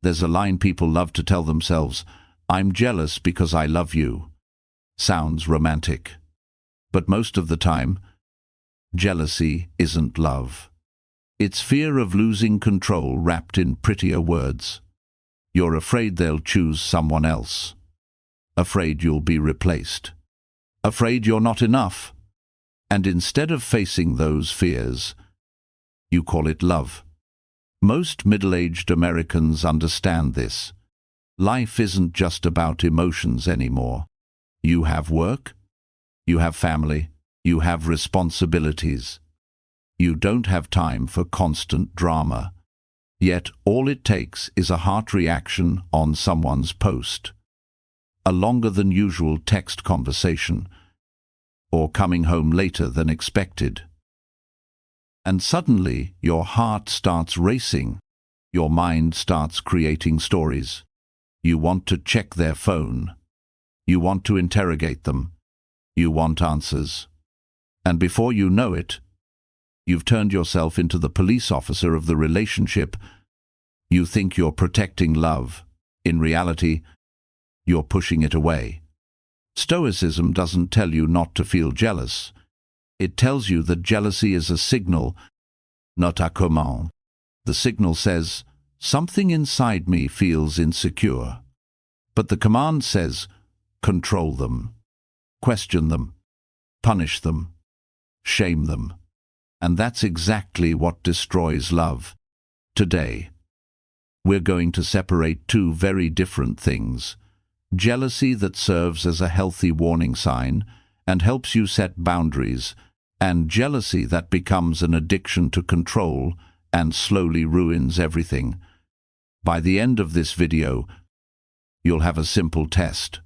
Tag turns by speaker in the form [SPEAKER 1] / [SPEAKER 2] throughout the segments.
[SPEAKER 1] There's a line people love to tell themselves, "I'm jealous because I love you." Sounds romantic. But most of the time, jealousy isn't love. It's fear of losing control wrapped in prettier words. You're afraid they'll choose someone else. Afraid you'll be replaced. Afraid you're not enough. And instead of facing those fears, you call it love. Most middle-aged Americans understand this. Life isn't just about emotions anymore. You have work, you have family, you have responsibilities. You don't have time for constant drama. Yet all it takes is a heart reaction on someone's post, a longer than usual text conversation, or coming home later than expected. And suddenly your heart starts racing, your mind starts creating stories. You want to check their phone. You want to interrogate them. You want answers. And before you know it, you've turned yourself into the police officer of the relationship. You think you're protecting love. In reality, you're pushing it away. Stoicism doesn't tell you not to feel jealous. It tells you that jealousy is a signal, not a command. The signal says, something inside me feels insecure. But the command says, control them, question them, punish them, shame them. And that's exactly what destroys love. Today, we're going to separate two very different things. Jealousy that serves as a healthy warning sign and helps you set boundaries, and jealousy that becomes an addiction to control and slowly ruins everything. By the end of this video, you'll have a simple test.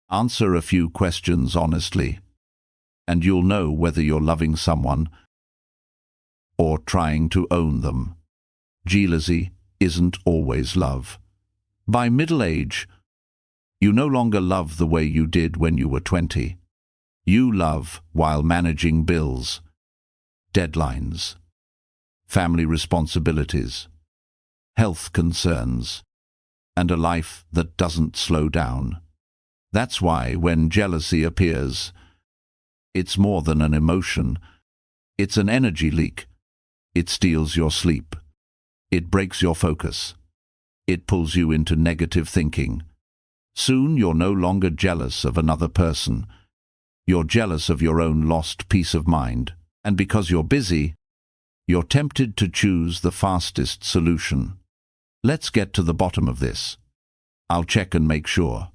[SPEAKER 1] Answer a few questions honestly, and you'll know whether you're loving someone or trying to own them. Jealousy isn't always love. By middle age, you no longer love the way you did when you were 20. You love while managing bills, deadlines, family responsibilities, health concerns, and a life that doesn't slow down. That's why when jealousy appears, it's more than an emotion. It's an energy leak. It steals your sleep. It breaks your focus. It pulls you into negative thinking. Soon you're no longer jealous of another person. You're jealous of your own lost peace of mind. And because you're busy, you're tempted to choose the fastest solution. Let's get to the bottom of this. I'll check and make sure.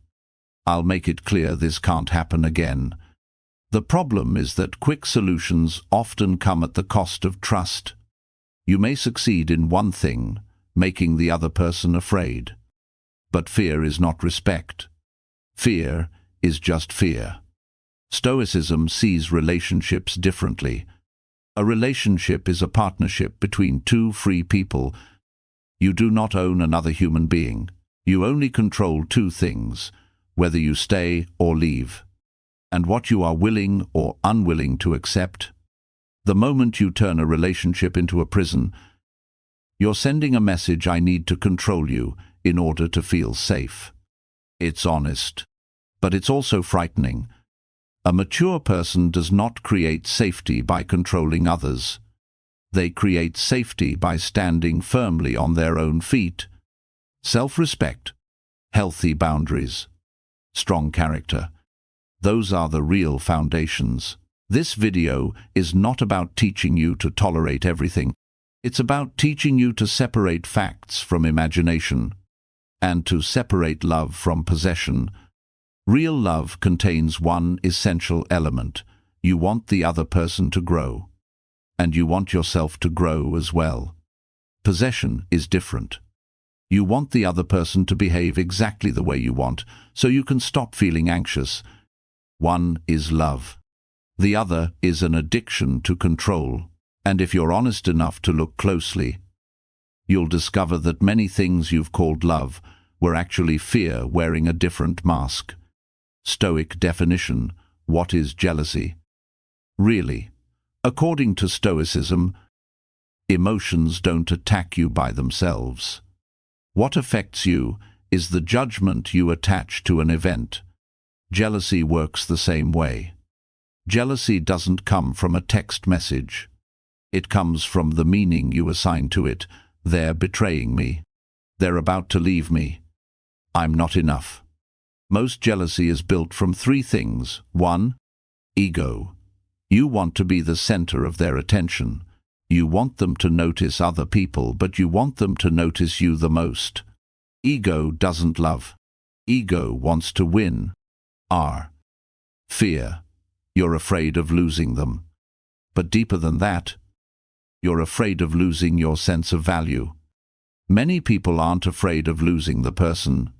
[SPEAKER 1] I'll make it clear this can't happen again. The problem is that quick solutions often come at the cost of trust. You may succeed in one thing, making the other person afraid. But fear is not respect. Fear is just fear. Stoicism sees relationships differently. A relationship is a partnership between two free people. You do not own another human being. You only control two things, whether you stay or leave, and what you are willing or unwilling to accept. The moment you turn a relationship into a prison, you're sending a message: I need to control you in order to feel safe. It's honest, but it's also frightening. A mature person does not create safety by controlling others. They create safety by standing firmly on their own feet. Self-respect, healthy boundaries, strong character. Those are the real foundations. This video is not about teaching you to tolerate everything. It's about teaching you to separate facts from imagination and to separate love from possession. Real love contains one essential element. You want the other person to grow, and you want yourself to grow as well. Possession is different. You want the other person to behave exactly the way you want, so you can stop feeling anxious. One is love. The other is an addiction to control. And if you're honest enough to look closely, you'll discover that many things you've called love were actually fear wearing a different mask. Stoic definition: what is jealousy? Really, according to Stoicism, emotions don't attack you by themselves. What affects you is the judgment you attach to an event. Jealousy works the same way. Jealousy doesn't come from a text message. It comes from the meaning you assign to it. They're betraying me. They're about to leave me. I'm not enough. Most jealousy is built from three things. 1. Ego. You want to be the center of their attention. You want them to notice other people, but you want them to notice you the most. Ego doesn't love. Ego wants to win. R. Fear. You're afraid of losing them. But deeper than that, you're afraid of losing your sense of value. Many people aren't afraid of losing the person.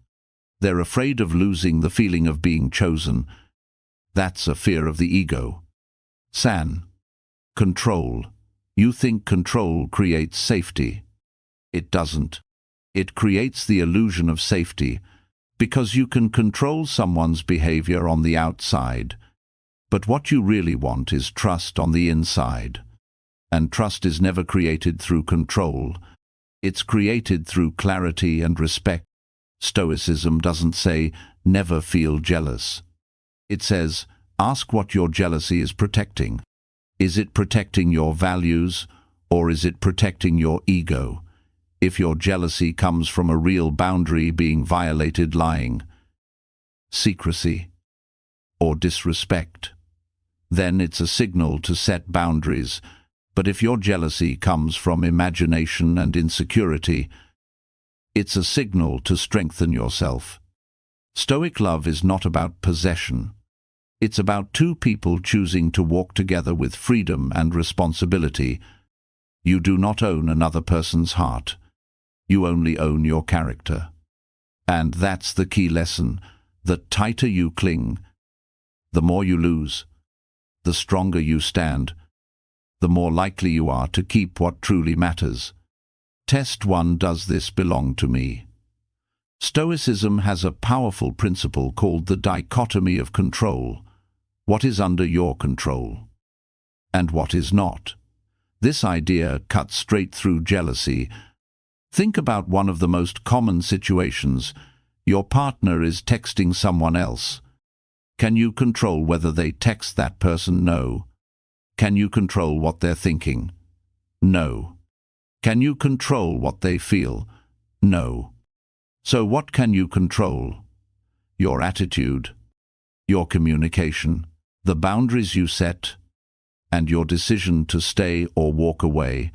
[SPEAKER 1] They're afraid of losing the feeling of being chosen. That's a fear of the ego. San. Control. You think control creates safety. It doesn't. It creates the illusion of safety because you can control someone's behavior on the outside. But what you really want is trust on the inside. And trust is never created through control. It's created through clarity and respect. Stoicism doesn't say, never feel jealous. It says, ask what your jealousy is protecting. Is it protecting your values, or is it protecting your ego? If your jealousy comes from a real boundary being violated, lying, secrecy, or disrespect, then it's a signal to set boundaries. But if your jealousy comes from imagination and insecurity, it's a signal to strengthen yourself. Stoic love is not about possession. It's about two people choosing to walk together with freedom and responsibility. You do not own another person's heart. You only own your character. And that's the key lesson. The tighter you cling, the more you lose. The stronger you stand, the more likely you are to keep what truly matters. Test 1. Does this belong to me? Stoicism has a powerful principle called the dichotomy of control. What is under your control? And what is not? This idea cuts straight through jealousy. Think about one of the most common situations. Your partner is texting someone else. Can you control whether they text that person? No. Can you control what they're thinking? No. Can you control what they feel? No. So what can you control? Your attitude, your communication, the boundaries you set, and your decision to stay or walk away.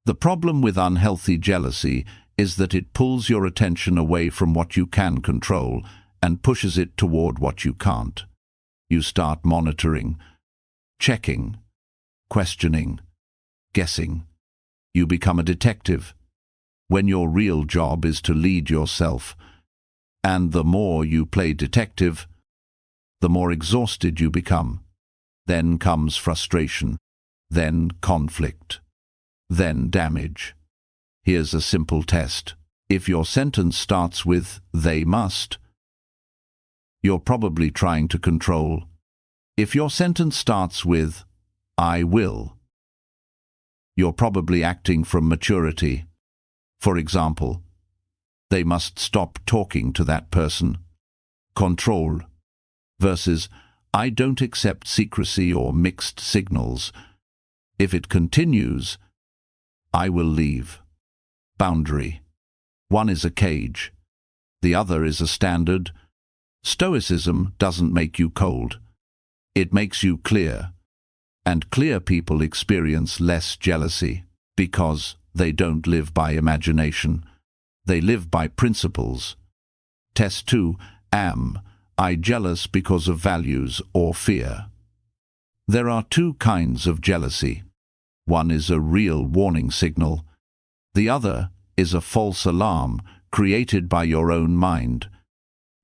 [SPEAKER 1] The problem with unhealthy jealousy is that it pulls your attention away from what you can control and pushes it toward what you can't. You start monitoring, checking, questioning, guessing. You become a detective, when your real job is to lead yourself. And the more you play detective, the more exhausted you become. Then comes frustration, then conflict, then damage. Here's a simple test. If your sentence starts with, "they must," you're probably trying to control. If your sentence starts with, "I will," you're probably acting from maturity. For example, they must stop talking to that person. Control versus I don't accept secrecy or mixed signals. If it continues, I will leave. Boundary. One is a cage. The other is a standard. Stoicism doesn't make you cold. It makes you clear. And clear people experience less jealousy because they don't live by imagination. They live by principles. Test 2. Am I jealous because of values or fear? There are two kinds of jealousy. One is a real warning signal. The other is a false alarm created by your own mind.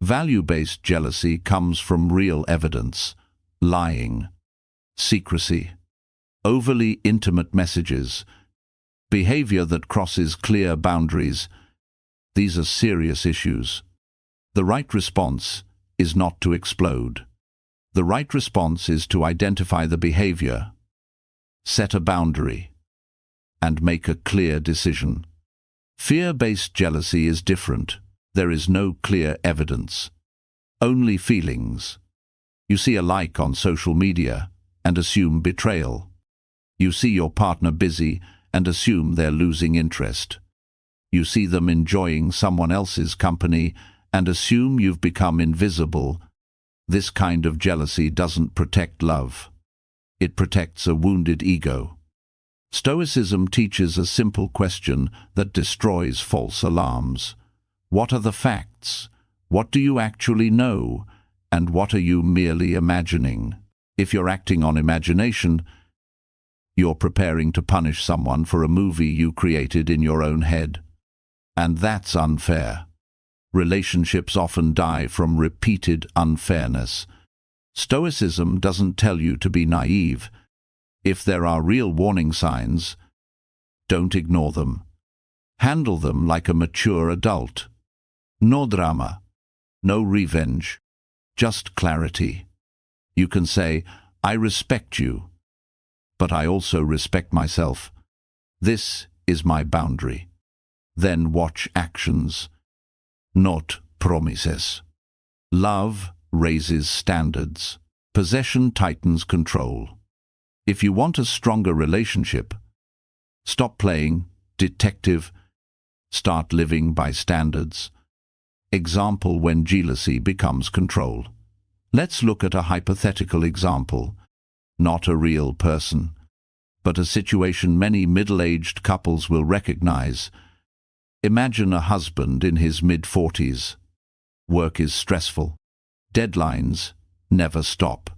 [SPEAKER 1] Value-based jealousy comes from real evidence, lying, secrecy, overly intimate messages, behavior that crosses clear boundaries. These are serious issues. The right response is not to explode. The right response is to identify the behavior, set a boundary, and make a clear decision. Fear-based jealousy is different. There is no clear evidence. Only feelings. You see a like on social media and assume betrayal. You see your partner busy and assume they're losing interest. You see them enjoying someone else's company and assume you've become invisible. This kind of jealousy doesn't protect love. It protects a wounded ego. Stoicism teaches a simple question that destroys false alarms. What are the facts? What do you actually know? And what are you merely imagining? If you're acting on imagination, you're preparing to punish someone for a movie you created in your own head. And that's unfair. Relationships often die from repeated unfairness. Stoicism doesn't tell you to be naive. If there are real warning signs, don't ignore them. Handle them like a mature adult. No drama, no revenge, just clarity. You can say, I respect you, but I also respect myself. This is my boundary. Then watch actions, not promises. Love raises standards. Possession tightens control. If you want a stronger relationship, stop playing detective, start living by standards. Example when jealousy becomes control. Let's look at a hypothetical example, not a real person, but a situation many middle-aged couples will recognize. Imagine a husband in his mid-40s. Work is stressful. Deadlines never stop.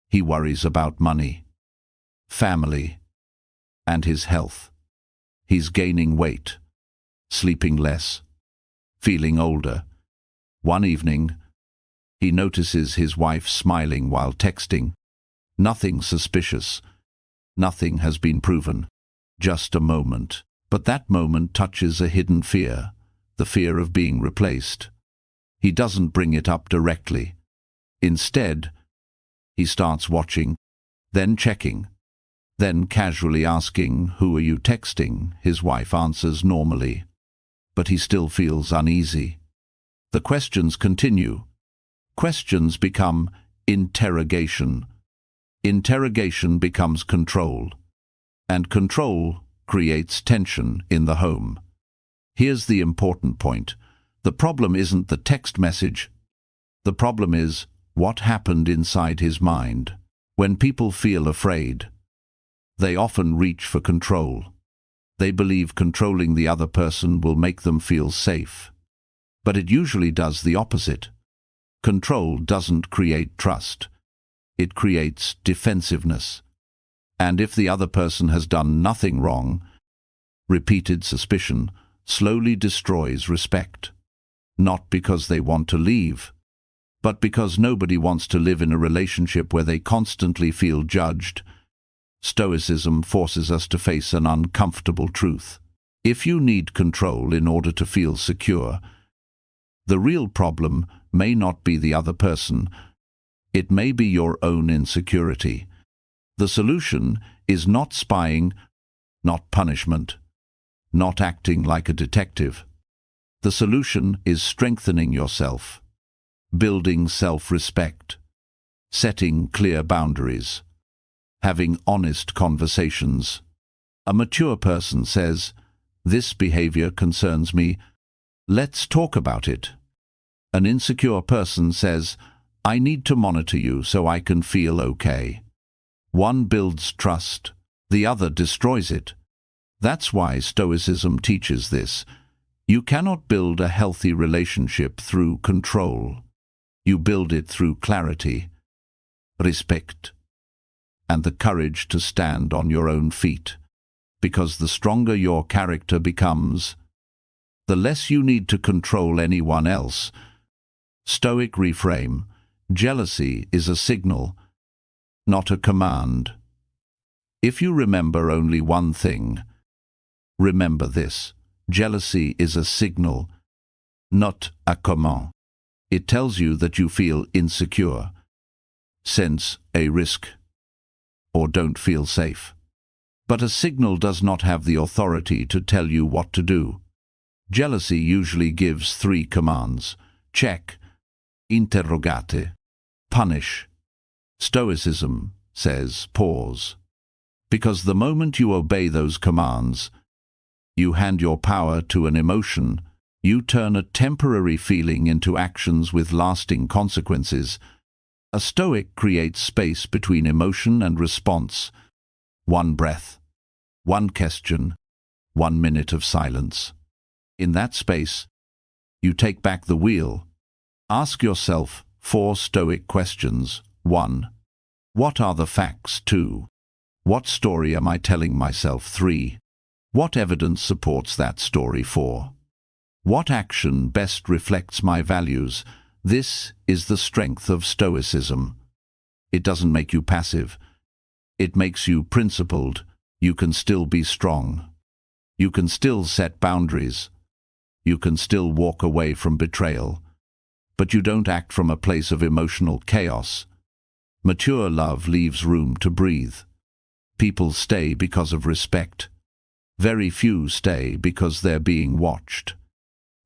[SPEAKER 1] He worries about money, family, and his health. He's gaining weight, sleeping less, feeling older. One evening, he notices his wife smiling while texting. Nothing suspicious. Nothing has been proven. Just a moment. But that moment touches a hidden fear, the fear of being replaced. He doesn't bring it up directly. Instead, he starts watching, then checking, then casually asking, "Who are you texting?" His wife answers normally, but he still feels uneasy. The questions continue. Questions become interrogation. Interrogation becomes control. And control creates tension in the home. Here's the important point. The problem isn't the text message. The problem is what happened inside his mind. When people feel afraid, they often reach for control. They believe controlling the other person will make them feel safe. But it usually does the opposite. Control doesn't create trust. It creates defensiveness. And if the other person has done nothing wrong, repeated suspicion slowly destroys respect. Not because they want to leave, but because nobody wants to live in a relationship where they constantly feel judged. Stoicism forces us to face an uncomfortable truth. If you need control in order to feel secure, the real problem may not be the other person. It may be your own insecurity. The solution is not spying, not punishment, not acting like a detective. The solution is strengthening yourself, building self-respect, setting clear boundaries, having honest conversations. A mature person says, "This behavior concerns me. Let's talk about it." An insecure person says, "I need to monitor you so I can feel okay." One builds trust, the other destroys it. That's why Stoicism teaches this. You cannot build a healthy relationship through control. You build it through clarity, respect, and the courage to stand on your own feet. Because the stronger your character becomes, the less you need to control anyone else. Stoic reframe: jealousy is a signal, not a command. If you remember only one thing, remember this: jealousy is a signal, not a command. It tells you that you feel insecure, sense a risk, or don't feel safe. But a signal does not have the authority to tell you what to do. Jealousy usually gives 3 commands: check, interrogate, punish. Stoicism says pause. Because the moment you obey those commands, you hand your power to an emotion, you turn a temporary feeling into actions with lasting consequences. A Stoic creates space between emotion and response. 1 breath, 1 question, 1 minute of silence. In that space, you take back the wheel. Ask yourself 4 Stoic questions. 1. What are the facts? 2. What story am I telling myself? 3. What evidence supports that story? 4. What action best reflects my values? This is the strength of Stoicism. It doesn't make you passive. It makes you principled. You can still be strong. You can still set boundaries. You can still walk away from betrayal. But you don't act from a place of emotional chaos. Mature love leaves room to breathe. People stay because of respect. Very few stay because they're being watched.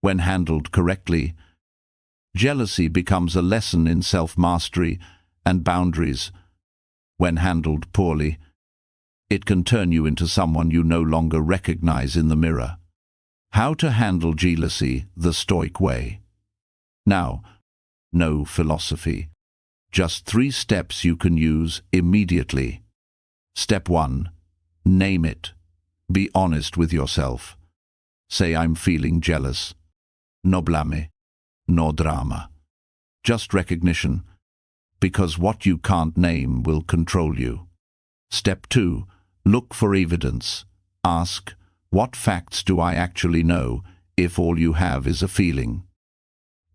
[SPEAKER 1] When handled correctly, jealousy becomes a lesson in self-mastery and boundaries. When handled poorly, it can turn you into someone you no longer recognize in the mirror. How to handle jealousy the Stoic way. Now, no philosophy. Just 3 steps you can use immediately. Step 1. Name it. Be honest with yourself. Say, I'm feeling jealous. No blame, no drama. Just recognition, because what you can't name will control you. Step 2. Look for evidence. Ask, what facts do I actually know if all you have is a feeling?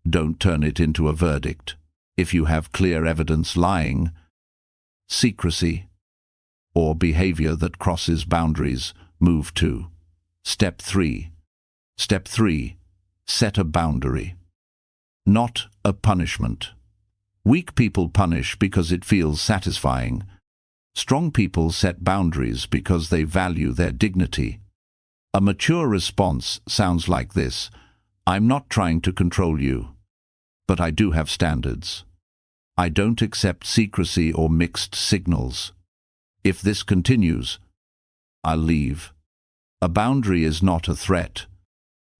[SPEAKER 1] Don't turn it into a verdict. If you have clear evidence, lying, secrecy, or behavior that crosses boundaries, move to. Step 3. Step 3. Set a boundary. Not a punishment. Weak people punish because it feels satisfying. Strong people set boundaries because they value their dignity. A mature response sounds like this: I'm not trying to control you, but I do have standards. I don't accept secrecy or mixed signals. If this continues, I'll leave. A boundary is not a threat.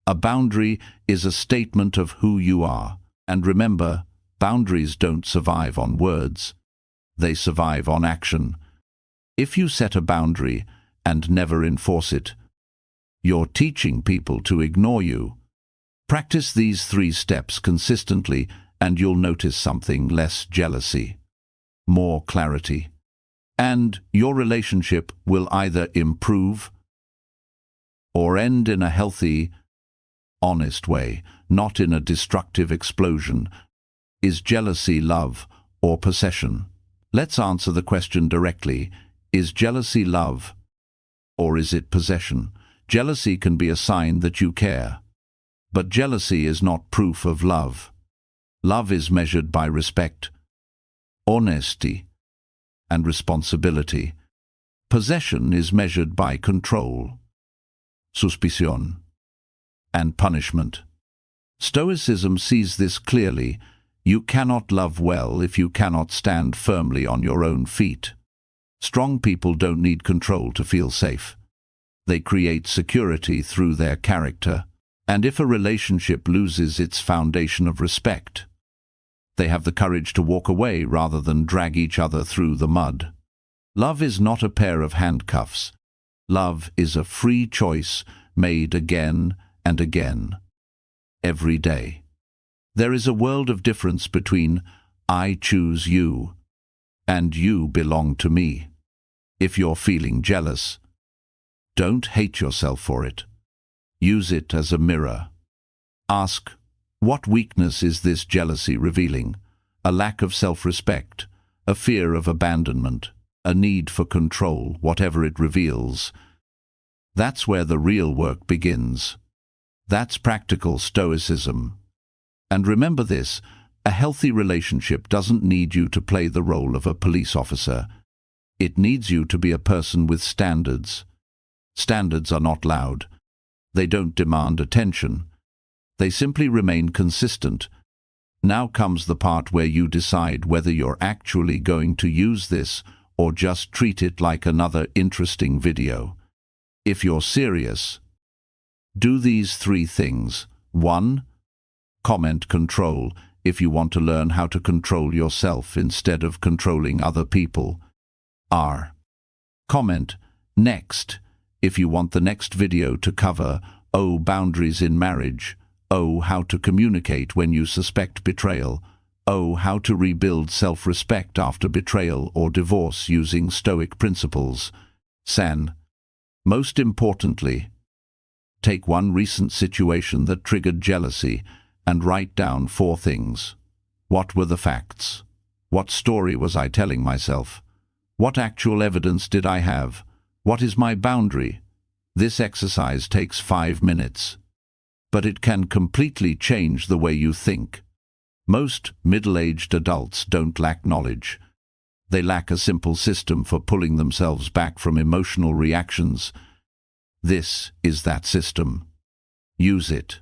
[SPEAKER 1] A boundary is a statement of who you are. And remember, boundaries don't survive on words. They survive on action. If you set a boundary and never enforce it, you're teaching people to ignore you. Practice these 3 steps consistently and you'll notice something: less jealousy, more clarity. And your relationship will either improve or end in a healthy, honest way, not in a destructive explosion. Is jealousy love or possession? Let's answer the question directly. Is jealousy love or is it possession? Jealousy can be a sign that you care, but jealousy is not proof of love. Love is measured by respect, honesty, and responsibility. Possession is measured by control, suspicion, and punishment. Stoicism sees this clearly. You cannot love well if you cannot stand firmly on your own feet. Strong people don't need control to feel safe. They create security through their character. And if a relationship loses its foundation of respect, they have the courage to walk away rather than drag each other through the mud. Love is not a pair of handcuffs. Love is a free choice made again and again, every day. There is a world of difference between I choose you and you belong to me. If you're feeling jealous, don't hate yourself for it. Use it as a mirror. Ask, what weakness is this jealousy revealing? A lack of self-respect, a fear of abandonment, a need for control, whatever it reveals. That's where the real work begins. That's practical stoicism. And remember this, a healthy relationship doesn't need you to play the role of a police officer. It needs you to be a person with standards. Standards are not loud. They don't demand attention. They simply remain consistent. Now comes the part where you decide whether you're actually going to use this or just treat it like another interesting video. If you're serious, do these 3 things. 1. Comment control, if you want to learn how to control yourself instead of controlling other people. Comment next, if you want the next video to cover boundaries in marriage, how to communicate when you suspect betrayal, how to rebuild self-respect after betrayal or divorce using Stoic principles. Most importantly, take one recent situation that triggered jealousy and write down 4 things. What were the facts? What story was I telling myself? What actual evidence did I have? What is my boundary? This exercise takes 5 minutes, but it can completely change the way you think. Most middle-aged adults don't lack knowledge. They lack a simple system for pulling themselves back from emotional reactions. This is that system. Use it.